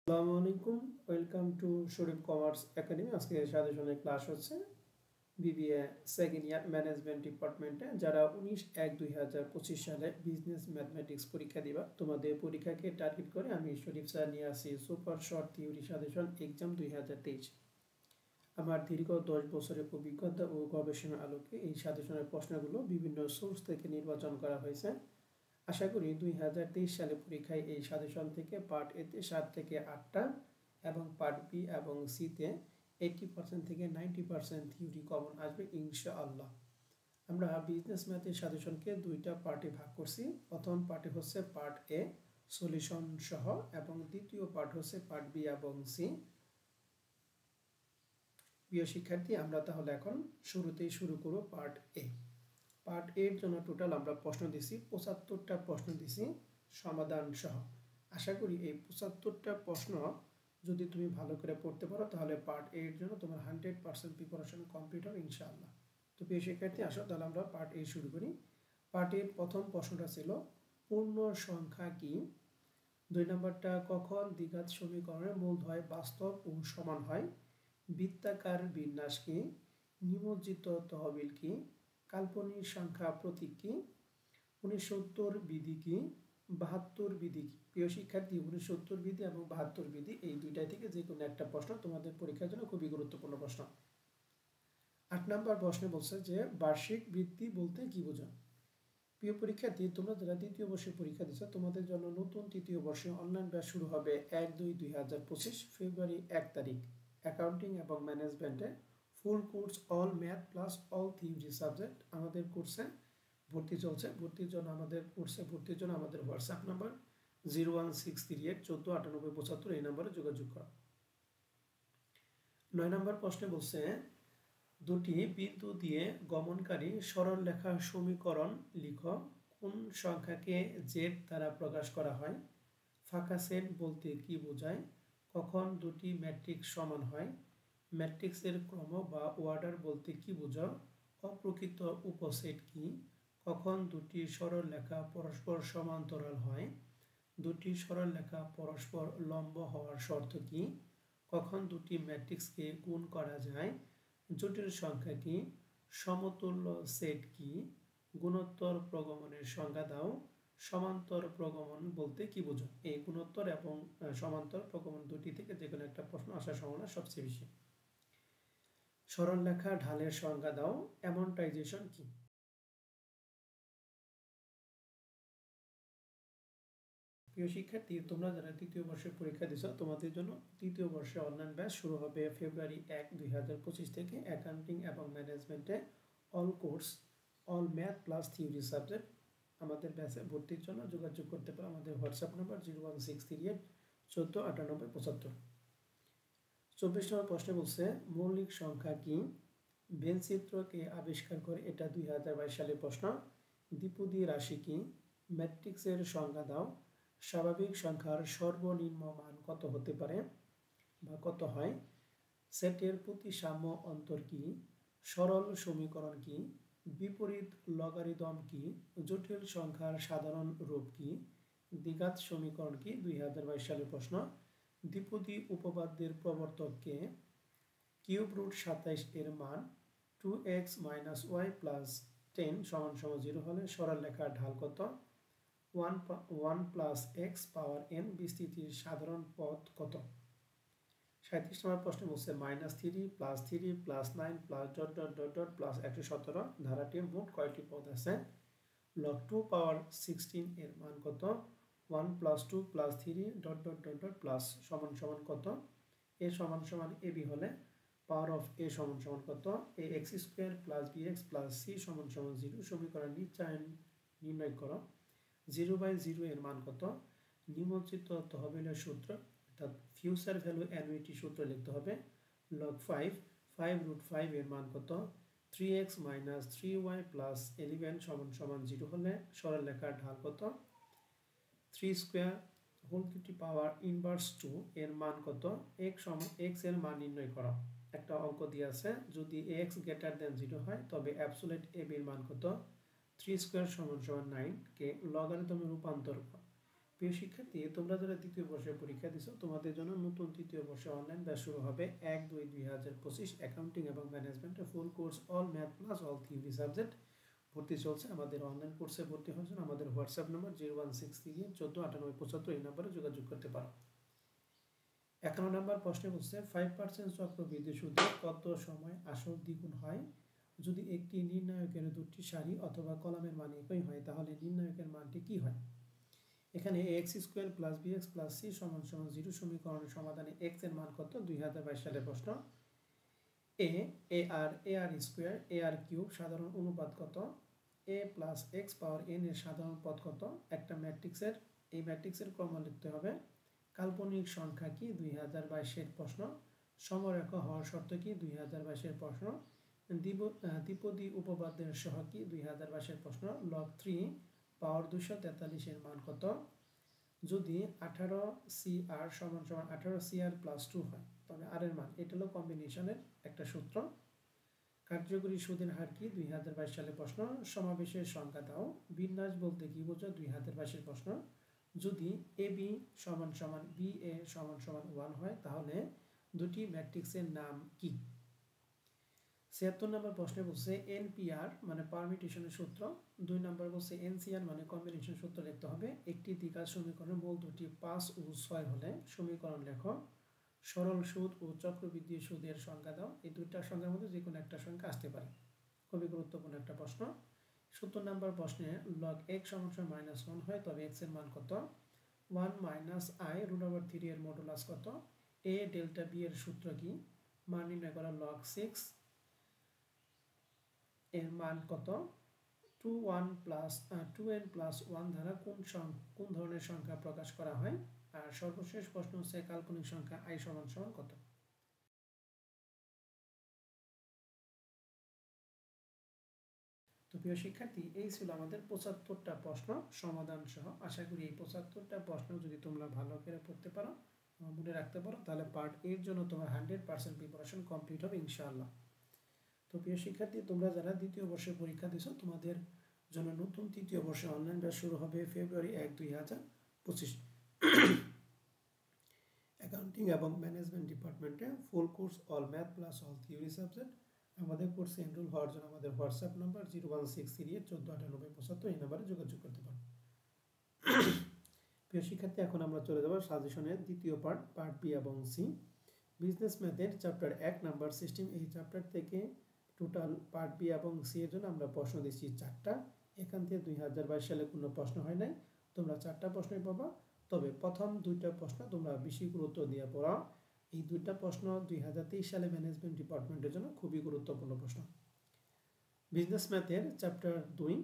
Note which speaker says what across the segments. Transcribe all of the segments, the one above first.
Speaker 1: আসসালামু আলাইকুম, welcome to Sharif commerce academy. আজকে সাজেশনের ক্লাস হচ্ছে বিবিএ সেকেন্ড ইয়ার ম্যানেজমেন্ট ডিপার্টমেন্টে যারা 19/1/2025 সালে বিজনেস ম্যাথমেটিক্স পরীক্ষা দিবা, তোমাদের পরীক্ষাকে টার্গেট করে আমি শরীফ স্যার নিয়ে আসি super short theory suggestion exam 2023। আমার দীর্ঘ 10 বছরের অভিজ্ঞতা ও গবেষণার আলোকে এই সাজেশনের প্রশ্নগুলো বিভিন্ন সোর্স থেকে নির্বাচন করা হয়েছে। আশা করি 2023 সালে পরীক্ষায় এই সাজেশন থেকে পার্ট এতে 7 থেকে 8টা এবং পার্ট বি এবং সিতে 80% থেকে 90% থিওরি কমন আসবে ইনশাআল্লাহ। আমরা বিজনেস ম্যাথের সাজেশনকে দুইটা পার্টে ভাগ করছি। প্রথম পার্টে হচ্ছে পার্ট এ সলিউশন সহ এবং দ্বিতীয় পার্ট হচ্ছে পার্ট বি এবং সি। প্রিয় শিক্ষার্থী, আমরা তাহলে এখন শুরুতেই শুরু করব পার্ট এ। পার্ট এর জন্য টোটাল আমরা প্রশ্ন দিছি 75টা প্রশ্ন দিছি সমাধান সহ। আশা করি এই 75টা প্রশ্ন যদি তুমি ভালো করে পড়তে পারো তাহলে পার্ট এর জন্য তোমার 100% প্রিপারেশন কমপ্লিট হবে ইনশাআল্লাহ। তো প্রিয় শিক্ষার্থী, আসো তাহলে আমরা পার্ট এ শুরু করি। পার্ট এর প্রথম প্রশ্নটা ছিল পূর্ণ সংখ্যা কি। 2 নম্বরটা কখন দ্বিঘাত সমীকরণের মূলদ্বয় বাস্তব ও সমান হয়। বৃত্তাকার বিন্যাস কি। নিমজ্জিত তহবিল কি। কাল্পনিক সংখ্যা প্রতীক কি। 1970 বিধি কি। 72 বিধি কি। প্রিয় শিক্ষার্থী, 1970 বিধি এবং 72 বিধি এই দুইটাই থেকে যে কোনো একটা প্রশ্ন তোমাদের পরীক্ষার জন্য খুবই গুরুত্বপূর্ণ প্রশ্ন। 8 নম্বর প্রশ্নে বলছে যে বার্ষিক বৃত্তি বলতে কি বোঝো। প্রিয় পরীক্ষার্থী, তোমরা যারা তৃতীয় বর্ষে পরীক্ষা দিচ্ছ তোমাদের জন্য নতুন তৃতীয় বর্ষে অনলাইন ব্যাচ শুরু হবে 1/2/2025 ফেব্রুয়ারি 1 তারিখ। অ্যাকাউন্টিং এবং ম্যানেজমেন্টে full course all math plus all theory subject আমাদের কোর্সে ভর্তি চলছে। ভর্তির জন্য আমাদের হোয়াটসঅ্যাপ নাম্বার 01638149875 এই নাম্বারে যোগাযোগ করো। 9 নম্বর প্রশ্নে বলছে দুটি বিন্দু দিয়ে গমনকারী সরল রেখা সমীকরণ লিখো। কোন সংখ্যাকে জেড দ্বারা প্রকাশ করা হয়। ফাঁকা সেট বলতে কি বোঝায়। কখন দুটি ম্যাট্রিক্স সমান হয়। ম্যাট্রিক্সের ক্রম বা অর্ডার বলতে কি বোঝো। অপ্রকৃত উপসেট কি। কখন দুটি সরল রেখা পরস্পর সমান্তরাল হয়। দুটি সরল রেখা পরস্পর লম্ব হওয়ার শর্ত কি। কখন দুটি ম্যাট্রিক্সকে গুণ করা যায়। জটিল সংখ্যা কি। সমতুল্য সেট কি। গুণোত্তর প্রগমনের সংজ্ঞা দাও। সমান্তর প্রগমন বলতে কি বোঝো। এই গুণোত্তর এবং সমান্তর প্রগমন দুটি থেকে যে কোনো একটা প্রশ্ন আসার সম্ভাবনা সবচেয়ে বেশি। সরল রেখা ঢালের সংজ্ঞা দাও। অ্যামর্টাইজেশন কি। প্রিয় শিক্ষার্থী, তোমরা যারা তৃতীয় বর্ষের পরীক্ষা দিচ্ছ তোমাদের জন্য তৃতীয় বর্ষে অনলাইন ব্যাচ শুরু হবে ফেব্রুয়ারি 1/2025 থেকে। অ্যাকাউন্টিং এবং ম্যানেজমেন্টে all course all math plus theory subject আমাদের ব্যাচে ভর্তির জন্য যোগাযোগ করতে পারো আমাদের হোয়াটসঅ্যাপ নাম্বার 01638149875। 24 নম্বর প্রশ্নে বলছে মৌলিক সংখ্যা কি। ভেন চিত্রকে আবিষ্কার করে, এটা 2022 সালের প্রশ্ন। দ্বিপদী রাশি কি। ম্যাট্রিক্সের সংজ্ঞা দাও। স্বাভাবিক সংখ্যার সর্বনিম্ন মান কত হতে পারে বা কত হয়। সেটের প্রতিসাম্য অন্তর কি। সরল সমীকরণ কি। বিপরীত লগারিদম কি। জটিল সংখ্যার সাধারণ রূপ কি। দ্বিঘাত সমীকরণ কি। 2022 সালের প্রশ্ন। দ্বিপদী উপপাদ্যের প্রবর্তক কে। কিউব রুট 27 এর মান 2x - y + 10 = 0 হলে সরল রেখার ঢাল কত। 1 + x পাওয়ার n বিস্তৃতির সাধারণ পদ কত। 37 নম্বর প্রশ্নে বলছে -3 + 3 + 9 +... +117 ধারাটির মোট কয়টি পদ আছে। log 2 পাওয়ার 16 এর মান কত। 1 + 2 + 3... = কত। a = ab হলে পাওয়ার অফ a = কত। ax² + bx + c = 0 সমীকরণ নির্ণয় করো। 0/0 এর মান কত। নিমজ্জিত তহবিলের সূত্র অর্থাৎ ফিউচার ভ্যালু অ্যানুইটি সূত্র লিখতে হবে। log 5 এর মান কত। 3x - 3y + 11 = 0 হলে সরল রেখার ঢাল কত। 3² এর মান কত। x এর মান নির্ণয় করো। একটা অঙ্ক দিয়ে আছে, যদি x > 0 হয় তবে অ্যাবসোলিউট ab এর মান কত। 3² = 9 কে লগারিদমে রূপান্তর করো। প্রিয় শিক্ষার্থী, তোমরা যারা দ্বিতীয় বর্ষের পরীক্ষা দিছো তোমাদের জন্য নতুন তৃতীয় বর্ষে অনলাইন ব্যাচ শুরু হবে 1-2-2025 অ্যাকাউন্টিং এবং ম্যানেজমেন্টের full course all math plus all theory subject ভর্তি চলছে। আমাদের অনলাইন কোর্সে ভর্তি হওয়ার জন্য আমাদের হোয়াটসঅ্যাপ নম্বর 01634149875 এই নম্বরে যোগাযোগ করতে পারো। 11 নম্বর প্রশ্নে বলছে 5% চক্রবৃদ্ধি সুদে কত সময় আসল দ্বিগুণ হয়? যদি একটি নির্ণায়কের দুটি সারি অথবা কলামের মান একই হয় তাহলে নির্ণায়কের মানটি কি হয়? এখানে ax² + bx + c = 0 সমীকরণের সমাধানে x এর মান কত? 2022 সালের প্রশ্ন। ar² সাধারণ অনুপাত কত? a + x পাওয়ার n এর সাধারণ পদ কত? একটা ম্যাট্রিক্সের এই ম্যাট্রিক্সের ক্রম লিখতে হবে। কাল্পনিক সংখ্যা কি? 2022 এর প্রশ্ন। সমরেখ হওয়ার শর্ত কি? 2022 এর প্রশ্ন। দ্বিপদী উপপাদ্যের সহগ কি? 2022 এর প্রশ্ন। log 3 পাওয়ার 243 এর মান কত? যদি 18cr = 18cr + 2 হয় তবে r এর মান, এটা হলো কম্বিনেশনের একটা সূত্র। কার্যকরী সুদের হার কি? 2022 সালের প্রশ্ন। সমাবেশের সংখ্যা দাও। বিন্যাস বলতে কি বোঝো? 2022 এর প্রশ্ন। যদি ab = ba = 1 হয় তাহলে দুটি ম্যাট্রিক্সের নাম কি? 76 নম্বর প্রশ্নে বলছে এনপিআর মানে পারমিটেশনের সূত্র। 2 নম্বর বলছে এনসিআর মানে কম্বিনেশন সূত্র লিখতে হবে। একটি দ্বিঘাত সমীকরণের মূল দুটি 5 ও 6 হলে সমীকরণ লেখো। সরল সুদ ও চক্রবৃদ্ধি সুদের সংখ্যা দাও। এই দুইটা সংখ্যার মধ্যে যে কোনো একটা সংখ্যা আসতে পারে। খুবই গুরুত্বপূর্ণ একটা প্রশ্ন। 70 নম্বর প্রশ্নে log x = -1 হয় তবে x এর মান কত? 1 - i √3 এর মডুলাস কত? a ডেল্টা b এর সূত্র কি? মান নির্ণয় করা। log 6 এর মান কত? 2n + 1 দ্বারা কোন ধরনের সংখ্যা প্রকাশ করা হয়? আর সর্বশেষ প্রশ্ন হচ্ছে কাল্পনিক সংখ্যা i = কত? তো প্রিয় শিক্ষার্থী, এই ছিল আমাদের 75টা প্রশ্ন সমাধান সহ। আশা করি এই 75টা প্রশ্ন যদি তোমরা ভালো করে পড়তে পারো, মনে রাখতে পারো, তাহলে পার্ট এর জন্য তোমার 100% প্রিপারেশন কমপ্লিট হবে ইনশাআল্লাহ। তো প্রিয় শিক্ষার্থী, তোমরা যারা দ্বিতীয় বর্ষের পরীক্ষা দিছো তোমাদের জন্য নতুন তৃতীয় বর্ষে অনলাইন ব্যাচ শুরু হবে ফেব্রুয়ারি 1, 2025। অ্যাকাউন্টিং এবং ম্যানেজমেন্ট ডিপার্টমেন্টে full course all math plus all theory subject. আমাদের কোর্সে এনরোল হওয়ার জন্য আমাদের হোয়াটসঅ্যাপ নাম্বার 01638149875 এই নাম্বারে যোগাযোগ করতে পারো। প্রিয় শিক্ষার্থী, এখন আমরা চলে যাব সাজেশনের দ্বিতীয় পার্ট বি এবং সি। বিজনেস ম্যাথের চ্যাপ্টার 1 নাম্বার সিস্টেম। এই চ্যাপ্টার থেকে টোটাল পার্ট বি এবং সি এর জন্য আমরা প্রশ্ন দিচ্ছি 4টা। এখান থেকে 2022 সালে কোনো প্রশ্ন হয় নাই, তোমরা 4টা প্রশ্নই পাবা। তবে প্রথম 2টা প্রশ্ন তোমরা বেশি গুরুত্ব দিয়ে পড়া। এই 2টা প্রশ্ন 2023 সালে ম্যানেজমেন্ট ডিপার্টমেন্টের জন্য খুবই গুরুত্বপূর্ণ প্রশ্ন। বিজনেস ম্যাথের চ্যাপ্টার 2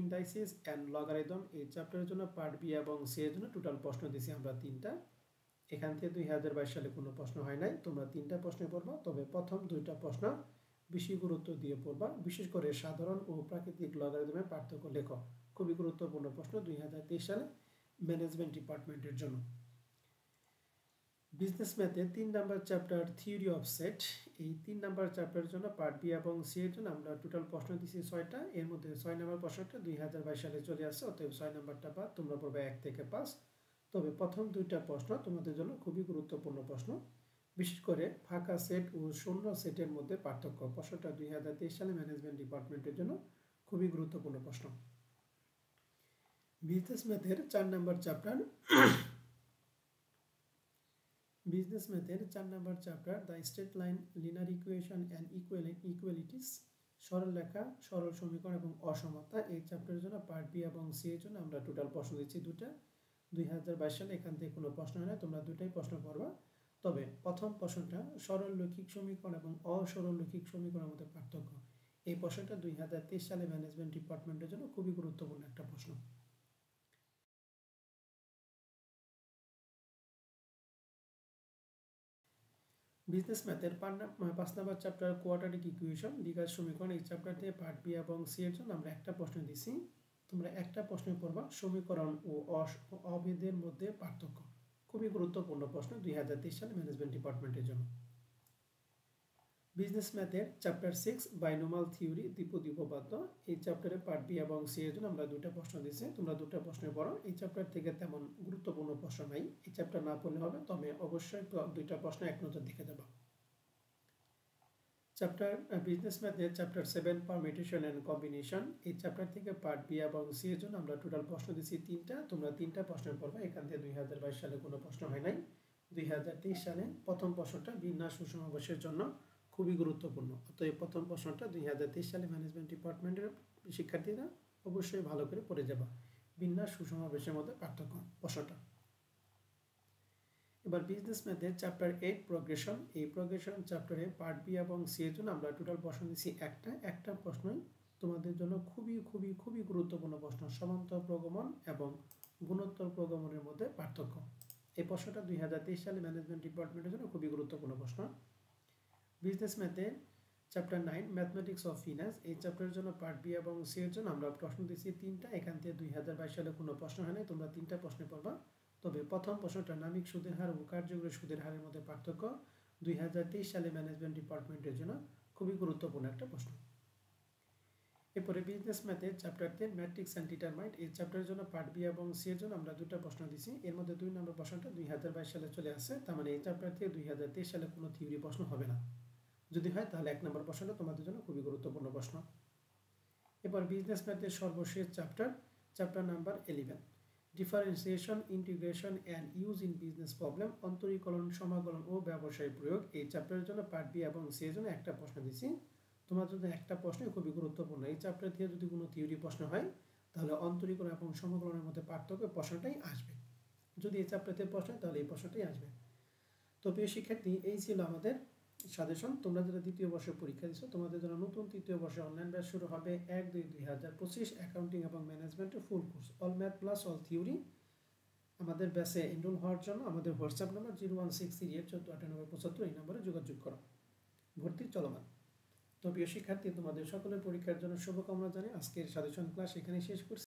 Speaker 1: ইন্ডাইসিস অ্যান্ড লগারিদম। এই চ্যাপ্টারের জন্য পার্ট বি এবং সি এর জন্য টোটাল প্রশ্ন দিয়েছি আমরা 3টা। এখান থেকে 2022 সালে কোনো প্রশ্ন হয় নাই, তোমরা 3টা প্রশ্নই পড়বা। তবে প্রথম 2টা প্রশ্ন বেশি গুরুত্ব দিয়ে পড়বা, বিশেষ করে সাধারণ ও প্রাকৃতিক লগারিদমের পার্থক্য লেখো। খুবই গুরুত্বপূর্ণ প্রশ্ন 2023 সালে ম্যানেজমেন্ট ডিপার্টমেন্টের জন্য। বিজনেস ম্যাথে 3 number chapter theory of set. এই 3 নাম্বার চ্যাপ্টারের জন্য পার্ট বি এবং সি এর জন্য আমরা টোটাল প্রশ্ন দিয়েছি 6টা। এর মধ্যে 6 নাম্বার প্রশ্নটা 2022 সালে চলে আসছে, অতএব 6 নাম্বারটা বাদ, তোমরা পড়বে 1 থেকে 5। তবে প্রথম 2টা প্রশ্ন তোমাদের জন্য খুবই গুরুত্বপূর্ণ প্রশ্ন, বিশেষ করে ফাঁকা সেট ও শূন্য সেটের মধ্যে পার্থক্য। প্রশ্নটা 2023 সালে ম্যানেজমেন্ট ডিপার্টমেন্টের জন্য খুবই গুরুত্বপূর্ণ প্রশ্ন। বিজনেস ম্যাথের 4 number chapter the straight line, linear equation and equalities. সরল রেখা, সরল সমীকরণ এবং অসমতা। এই চ্যাপ্টারের জন্য পার্ট বি এবং সি এর জন্য আমরা টোটাল প্রশ্ন দিচ্ছি 2টা। 2022 সালে এখান থেকে কোনো প্রশ্ন হয় না, তোমরা 2টাই প্রশ্ন পড়বা। তবে প্রথম প্রশ্নটা সরল রৈখিক সমীকরণ এবং অসরল রৈখিক সমীকরণের মধ্যে পার্থক্য। এই প্রশ্নটা 2023 সালে ম্যানেজমেন্ট ডিপার্টমেন্টের জন্য খুবই গুরুত্বপূর্ণ একটা প্রশ্ন। বিজনেস ম্যাথের 5 নাম্বার চ্যাপ্টার কোয়াড্রেটিক ইকুয়েশন, দ্বিঘাত সমীকরণ। এই চ্যাপ্টার থেকে পার্ট বি এবং সি এর জন্য আমরা একটা প্রশ্ন দিছি, তোমরা একটা প্রশ্ন পড়বা সমীকরণ ও অভেদের মধ্যে পার্থক্য। খুবই গুরুত্বপূর্ণ প্রশ্ন 2023 সালে ম্যানেজমেন্ট ডিপার্টমেন্টের জন্য। বিজনেস ম্যাথের চ্যাপ্টার 6 বাইনোমাল থিওরি দ্বিপদী উপপাদ্য, এই চ্যাপ্টারে পার্ট বি এবং সি এর জন্য আমরা দুটো প্রশ্ন দিয়েছি, তোমরা দুটো প্রশ্নের পড়ো। এই চ্যাপ্টার থেকে তেমন গুরুত্বপূর্ণ প্রশ্ন নাই, এই চ্যাপ্টার না পড়লে হবে, তবে অবশ্যই দুইটা প্রশ্ন এক নজর দেখে দেবা। চ্যাপ্টার বিজনেস ম্যাথের চ্যাপ্টার 7 পারমিটেশন অ্যান্ড কম্বিনেশন, এই চ্যাপ্টার থেকে পার্ট বি এবং সি এর জন্য আমরা টোটাল প্রশ্ন দিচ্ছি তিনটা, তোমরা তিনটা প্রশ্ন পড়বে। এখান থেকে 2022 সালে কোনো প্রশ্ন হয় নাই। 2023 সালে প্রথম প্রশ্নটা বিন্যাস সুসমাবেশের জন্য খুবই গুরুত্বপূর্ণ, অতএব প্রথম প্রশ্নটা 2023 সালে ম্যানেজমেন্ট ডিপার্টমেন্টের শিক্ষার্থীরা অবশ্যই ভালো করে পড়ে যাবা। বিন্যাস সুসমাবেশের মধ্যে পার্থক্য প্রশ্নটা। এবার বিজনেস ম্যাথের চ্যাপ্টার 8 প্রোগ্রেশন, এই প্রোগ্রেশন চ্যাপ্টারে পার্ট বি এবং সি এর জন্য আমরা টোটাল প্রশ্ন দিচ্ছি একটা প্রশ্নই তোমাদের জন্য খুবই খুবই খুবই গুরুত্বপূর্ণ প্রশ্ন, সমান্তর প্রগমন এবং গুণোত্তর প্রগমনের মধ্যে পার্থক্য। এই প্রশ্নটা 2023 সালে ম্যানেজমেন্ট ডিপার্টমেন্টের জন্য খুবই গুরুত্বপূর্ণ প্রশ্ন। বিজনেস ম্যাথে চ্যাপ্টার 9 ম্যাথমেটিক্স অফ ফিনান্স, এই চ্যাপ্টারের জন্য পার্ট বি এবং সি এর জন্য আমরা প্রশ্ন দিচ্ছি তিনটা, এখান থেকে 2022 সালে কোনো প্রশ্ন হয় নাই, তোমরা তিনটা প্রশ্ন পড়বা। তবে প্রথম প্রশ্নটা নামিক সুদের হার ও কার্যকরী সুদের হারের মধ্যে পার্থক্য, 2023 সালে ম্যানেজমেন্ট ডিপার্টমেন্টের জন্য খুবই গুরুত্বপূর্ণ একটা প্রশ্ন। এরপরে বিজনেস ম্যাথে চ্যাপ্টার 10 ম্যাট্রিক্স অ্যান্ড ডিটারমাইন্ট, এই চ্যাপ্টারের জন্য পার্ট বি এবং সি এর জন্য আমরা দুটো প্রশ্ন দিছি, এর মধ্যে 2 নম্বর প্রশ্নটা 2022 সালে চলে আসছে, তার মানে এই চ্যাপ্টার থেকে 2023 সালে কোনো থিওরি প্রশ্ন হবে না, যদি হয় তাহলে 1 নম্বর প্রশ্নটা তোমাদের জন্য খুবই গুরুত্বপূর্ণ প্রশ্ন। এবার বিজনেস ম্যাথের সর্বশেষ chapter number 11 differentiation, integration and use in business problem, অন্তরীকরণ, সমাকলন ও ব্যবসায় প্রয়োগ, এই চ্যাপ্টারের জন্য পার্ট বি এবং সি এর জন্য একটা প্রশ্ন দিচ্ছি, তোমার জন্য একটা প্রশ্নই খুবই গুরুত্বপূর্ণ। এই চ্যাপ্টার থেকে যদি কোনো থিওরি প্রশ্ন হয় তাহলে অন্তরীকরণ এবং সমাকলনের মধ্যে পার্থক্য প্রশ্নটাই আসবে, যদি এই চ্যাপ্টার থেকে প্রশ্ন হয় তাহলে এই প্রশ্নটাই আসবে। তো প্রিয় শিক্ষার্থী, এই ছিল আমাদের সাজেশন। তোমরা যারা দ্বিতীয় বর্ষে পরীক্ষা দিচ্ছ তোমাদের জন্য নতুন তৃতীয় বর্ষে অনলাইন ব্যাচ শুরু হবে 1-2-2025, অ্যাকাউন্টিং এবং ম্যানেজমেন্টের full course all math plus all theory. আমাদের ব্যাচে এনরোল হওয়ার জন্য আমাদের হোয়াটসঅ্যাপ নাম্বার 01638149875 এই নম্বরে যোগাযোগ করো। ভর্তি চলমান। তো প্রিয় শিক্ষার্থী, তোমাদের সকলের পরীক্ষার জন্য শুভকামনা জানিয়ে আজকের সাজেশন ক্লাস এখানেই শেষ করছি।